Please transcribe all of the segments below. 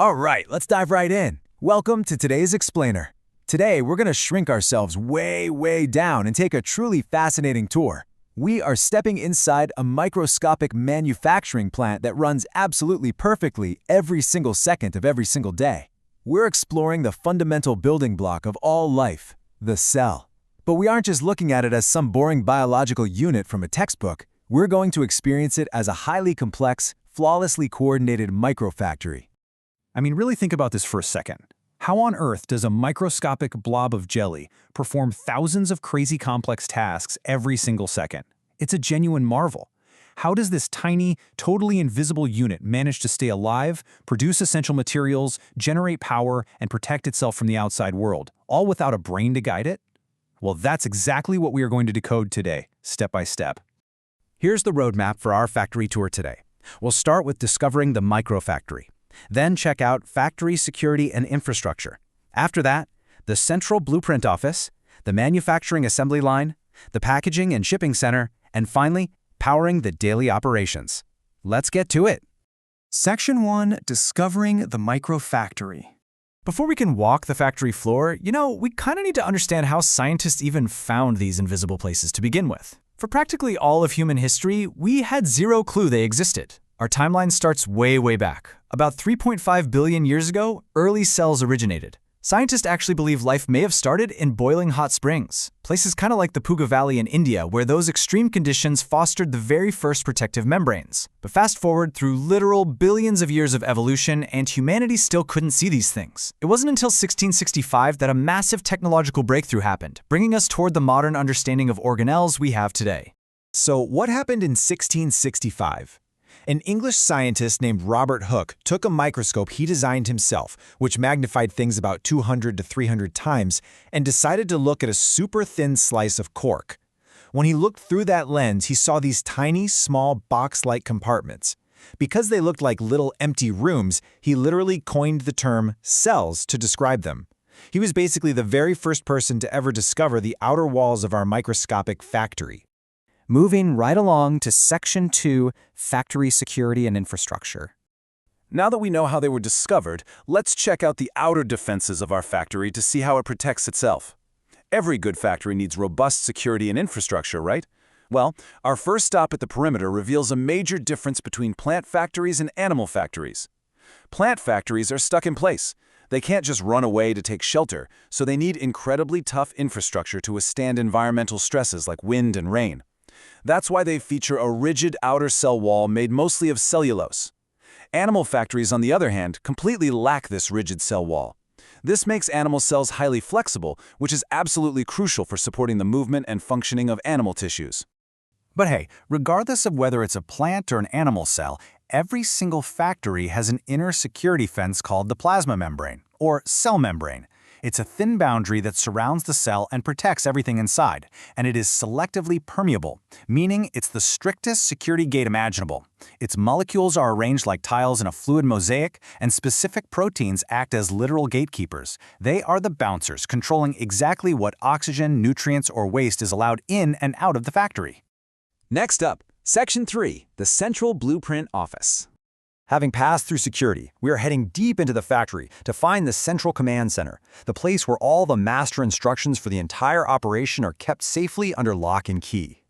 All right, let's dive right in. Welcome to today's Explainer. Today, we're going to shrink ourselves way down and take a truly fascinating tour. We are stepping inside a microscopic manufacturing plant that runs absolutely perfectly every single second of every single day. We're exploring the fundamental building block of all life, the cell. But we aren't just looking at it as some boring biological unit from a textbook. We're going to experience it as a highly complex, flawlessly coordinated microfactory. I mean, really think about this for a second. How on earth does a microscopic blob of jelly perform thousands of crazy complex tasks every single second? It's a genuine marvel. How does this tiny, totally invisible unit manage to stay alive, produce essential materials, generate power, and protect itself from the outside world, all without a brain to guide it? Well, that's exactly what we are going to decode today, step by step. Here's the roadmap for our factory tour today. We'll start with discovering the microfactory. Then check out factory security and infrastructure. After that, the central blueprint office, the manufacturing assembly line, the packaging and shipping center, and finally, powering the daily operations. Let's get to it. Section 1, Discovering the Microfactory. Before we can walk the factory floor, we kind of need to understand how scientists even found these invisible places to begin with. For practically all of human history, we had zero clue they existed. Our timeline starts way back. About 3.5 billion years ago, early cells originated. Scientists actually believe life may have started in boiling hot springs, places kind of like the Puga Valley in India, where those extreme conditions fostered the very first protective membranes. But fast forward through literal billions of years of evolution, and humanity still couldn't see these things. It wasn't until 1665 that a massive technological breakthrough happened, bringing us toward the modern understanding of organelles we have today. So what happened in 1665? An English scientist named Robert Hooke took a microscope he designed himself, which magnified things about 200 to 300 times, and decided to look at a super thin slice of cork. When he looked through that lens, he saw these tiny, small box-like compartments. Because they looked like little empty rooms, he literally coined the term cells to describe them. He was basically the very first person to ever discover the outer walls of our microscopic factory. Moving right along to Section 2, Factory Security and Infrastructure. Now that we know how they were discovered, let's check out the outer defenses of our factory to see how it protects itself. Every good factory needs robust security and infrastructure, right? Well, our first stop at the perimeter reveals a major difference between plant factories and animal factories. Plant factories are stuck in place. They can't just run away to take shelter, so they need incredibly tough infrastructure to withstand environmental stresses like wind and rain. That's why they feature a rigid outer cell wall made mostly of cellulose. Animal factories, on the other hand, completely lack this rigid cell wall. This makes animal cells highly flexible, which is absolutely crucial for supporting the movement and functioning of animal tissues. But hey, regardless of whether it's a plant or an animal cell, every single factory has an inner security fence called the plasma membrane, or cell membrane. It's a thin boundary that surrounds the cell and protects everything inside, and it is selectively permeable, meaning it's the strictest security gate imaginable. Its molecules are arranged like tiles in a fluid mosaic, and specific proteins act as literal gatekeepers. They are the bouncers, controlling exactly what oxygen, nutrients, or waste is allowed in and out of the factory. Next up, Section 3, the Central Blueprint Office. Having passed through security, we are heading deep into the factory to find the Central Command Center, the place where all the master instructions for the entire operation are kept safely under lock and key.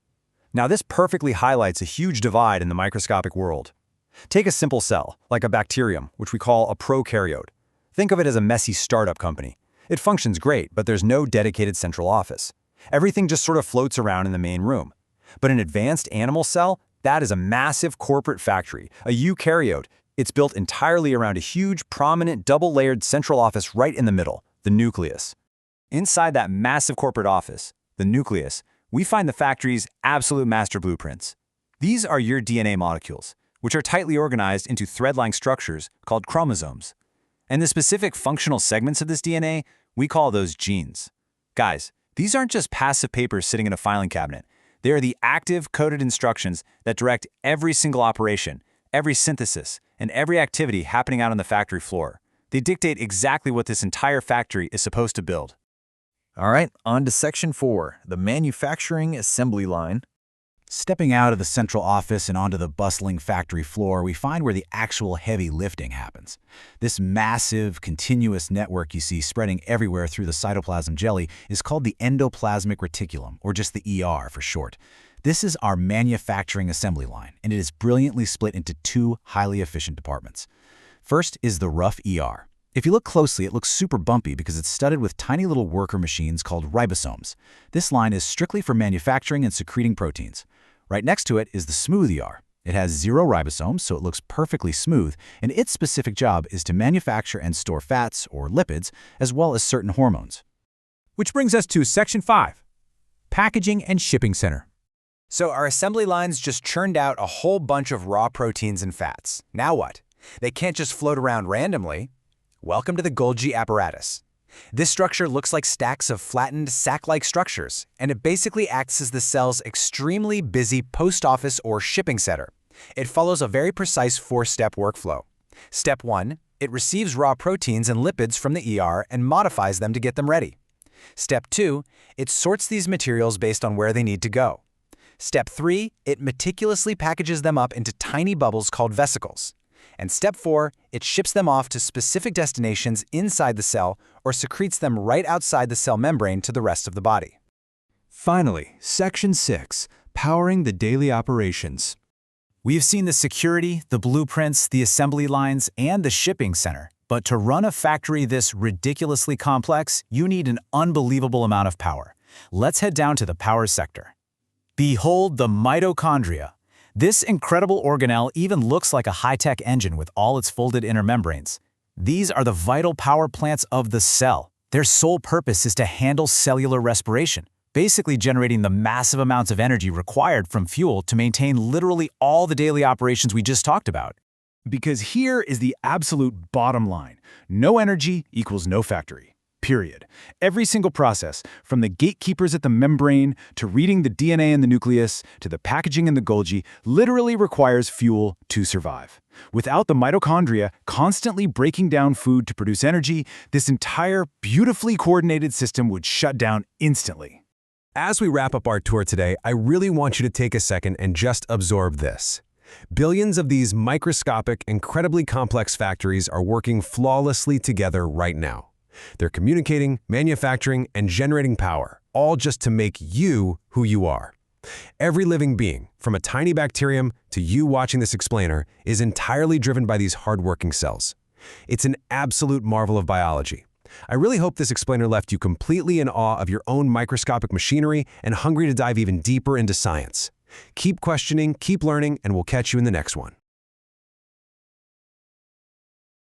Now, this perfectly highlights a huge divide in the microscopic world. Take a simple cell, like a bacterium, which we call a prokaryote. Think of it as a messy startup company. It functions great, but there's no dedicated central office. Everything just sort of floats around in the main room. But an advanced animal cell, that is a massive corporate factory, a eukaryote. It's built entirely around a huge, prominent, double-layered central office right in the middle, the nucleus. Inside that massive corporate office, the nucleus, we find the factory's absolute master blueprints. These are your DNA molecules, which are tightly organized into thread-like structures called chromosomes. And the specific functional segments of this DNA, we call those genes. Guys, these aren't just passive papers sitting in a filing cabinet. They are the active, coded instructions that direct every single operation, every synthesis, and every activity happening out on the factory floor. They dictate exactly what this entire factory is supposed to build. All right, on to Section 4, the manufacturing assembly line. Stepping out of the central office and onto the bustling factory floor, we find where the actual heavy lifting happens. This massive, continuous network you see spreading everywhere through the cytoplasm jelly is called the endoplasmic reticulum, or just the ER for short. This is our manufacturing assembly line, and it is brilliantly split into two highly efficient departments. First is the rough ER. If you look closely, it looks super bumpy because it's studded with tiny little worker machines called ribosomes. This line is strictly for manufacturing and secreting proteins. Right next to it is the smooth ER. It has 0 ribosomes, so it looks perfectly smooth, and its specific job is to manufacture and store fats, or lipids, as well as certain hormones. Which brings us to Section 5, Packaging and Shipping Center. So our assembly lines just churned out a whole bunch of raw proteins and fats. Now what? They can't just float around randomly. Welcome to the Golgi apparatus. This structure looks like stacks of flattened, sac-like structures, and it basically acts as the cell's extremely busy post office or shipping center. It follows a very precise 4-step workflow. Step 1, it receives raw proteins and lipids from the ER and modifies them to get them ready. Step 2, it sorts these materials based on where they need to go. Step 3, it meticulously packages them up into tiny bubbles called vesicles. And Step 4, it ships them off to specific destinations inside the cell or secretes them right outside the cell membrane to the rest of the body. Finally, Section 6, Powering the Daily Operations. We've seen the security, the blueprints, the assembly lines, and the shipping center. But to run a factory this ridiculously complex, you need an unbelievable amount of power. Let's head down to the power sector. Behold the mitochondria. This incredible organelle even looks like a high-tech engine with all its folded inner membranes. These are the vital power plants of the cell. Their sole purpose is to handle cellular respiration, basically generating the massive amounts of energy required from fuel to maintain literally all the daily operations we just talked about. Because here is the absolute bottom line. No energy equals no factory. Period. Every single process, from the gatekeepers at the membrane to reading the DNA in the nucleus to the packaging in the Golgi, literally requires fuel to survive. Without the mitochondria constantly breaking down food to produce energy, this entire beautifully coordinated system would shut down instantly. As we wrap up our tour today, I really want you to take a second and just absorb this. Billions of these microscopic, incredibly complex factories are working flawlessly together right now. They're communicating, manufacturing, and generating power, all just to make you who you are. Every living being, from a tiny bacterium to you watching this explainer, is entirely driven by these hardworking cells. It's an absolute marvel of biology. I really hope this explainer left you completely in awe of your own microscopic machinery and hungry to dive even deeper into science. Keep questioning, keep learning, and we'll catch you in the next one.